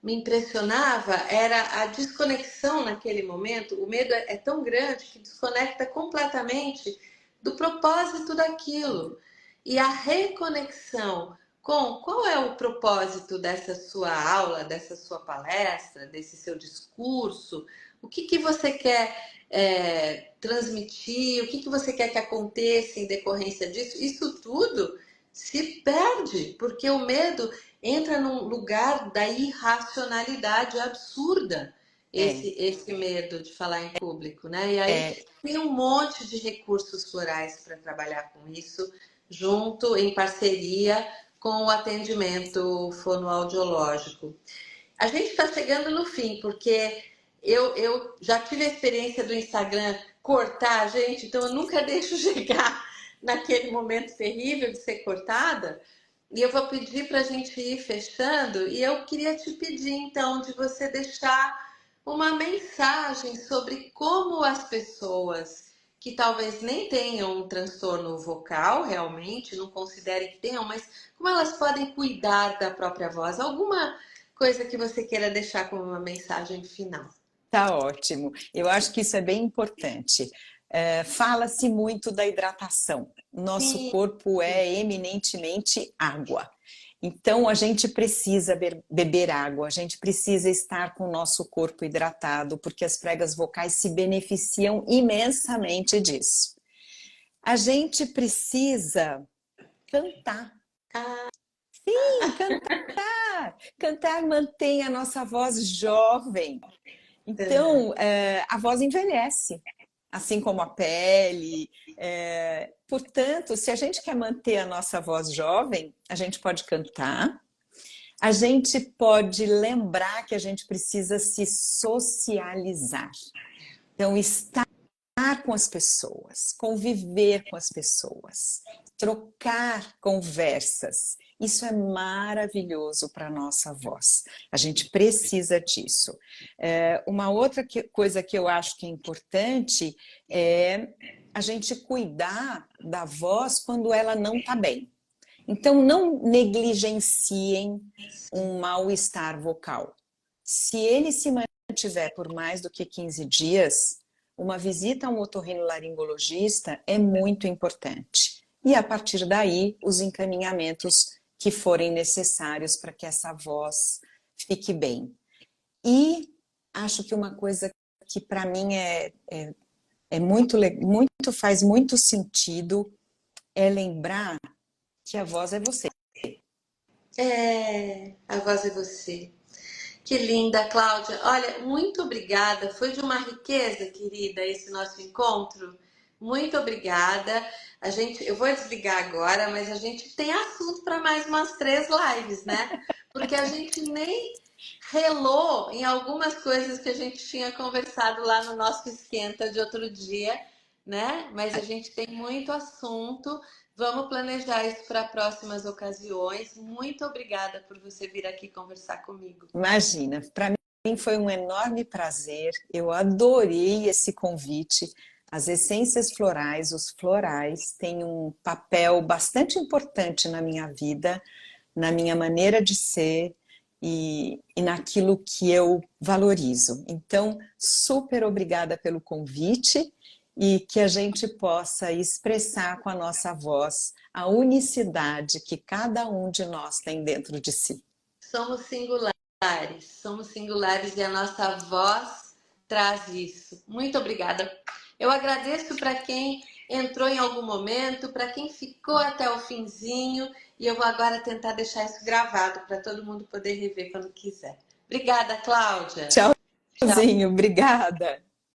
me impressionava era a desconexão naquele momento. O medo é tão grande que desconecta completamente do propósito daquilo. E a reconexão com qual é o propósito dessa sua aula, dessa sua palestra, desse seu discurso, o que você quer transmitir, o que você quer que aconteça em decorrência disso, isso tudo se perde, porque o medo entra num lugar da irracionalidade absurda, É, esse medo de falar em público, né? E aí é, tem um monte de recursos florais para trabalhar com isso, junto, em parceria com o atendimento fonoaudiológico. A gente está chegando no fim, porque eu já tive a experiência do Instagram cortar a gente, então eu nunca deixo chegar naquele momento terrível de ser cortada. E eu vou pedir para a gente ir fechando, e eu queria te pedir então de você deixar uma mensagem sobre como as pessoas que talvez nem tenham um transtorno vocal realmente, não considerem que tenham, mas como elas podem cuidar da própria voz? Alguma coisa que você queira deixar como uma mensagem final? tá ótimo. Eu acho que isso é bem importante. fala-se muito da hidratação. Nosso Sim, corpo é eminentemente água. Então, a gente precisa beber água, a gente precisa estar com o nosso corpo hidratado, porque as pregas vocais se beneficiam imensamente disso. A gente precisa cantar. Sim, cantar. Cantar mantém a nossa voz jovem. aham. Então, a voz envelhece, assim como a pele. Portanto, se a gente quer manter a nossa voz jovem, a gente pode cantar, a gente pode lembrar que a gente precisa se socializar. Então, estar com as pessoas, conviver com as pessoas, trocar conversas. Isso é maravilhoso para a nossa voz. A gente precisa disso. Uma outra coisa que eu acho que é importante é a gente cuidar da voz quando ela não está bem. Então, não negligenciem um mal-estar vocal. Se ele se mantiver por mais do que 15 dias, uma visita a um otorrinolaringologista é muito importante. E a partir daí, os encaminhamentos que forem necessários para que essa voz fique bem. E acho que uma coisa que para mim faz muito sentido é lembrar que a voz é você. É, a voz é você. Que linda, Cláudia. Olha, muito obrigada. Foi de uma riqueza, querida, esse nosso encontro. Muito obrigada. Eu vou desligar agora, mas a gente tem assunto para mais umas 3 lives, né? Porque a gente nem relou em algumas coisas que a gente tinha conversado lá no nosso esquenta de outro dia, né? Mas a gente tem muito assunto. Vamos planejar isso para próximas ocasiões. Muito obrigada por você vir aqui conversar comigo. Imagina, para mim foi um enorme prazer, eu adorei esse convite. As essências florais, os florais, têm um papel bastante importante na minha vida, na minha maneira de ser e naquilo que eu valorizo. Então, super obrigada pelo convite e que a gente possa expressar com a nossa voz a unicidade que cada um de nós tem dentro de si. Somos singulares e a nossa voz traz isso. Muito obrigada. Eu agradeço para quem entrou em algum momento, para quem ficou até o finzinho, e eu vou agora tentar deixar isso gravado para todo mundo poder rever quando quiser. Obrigada, Cláudia. Tchau. Tchauzinho, obrigada.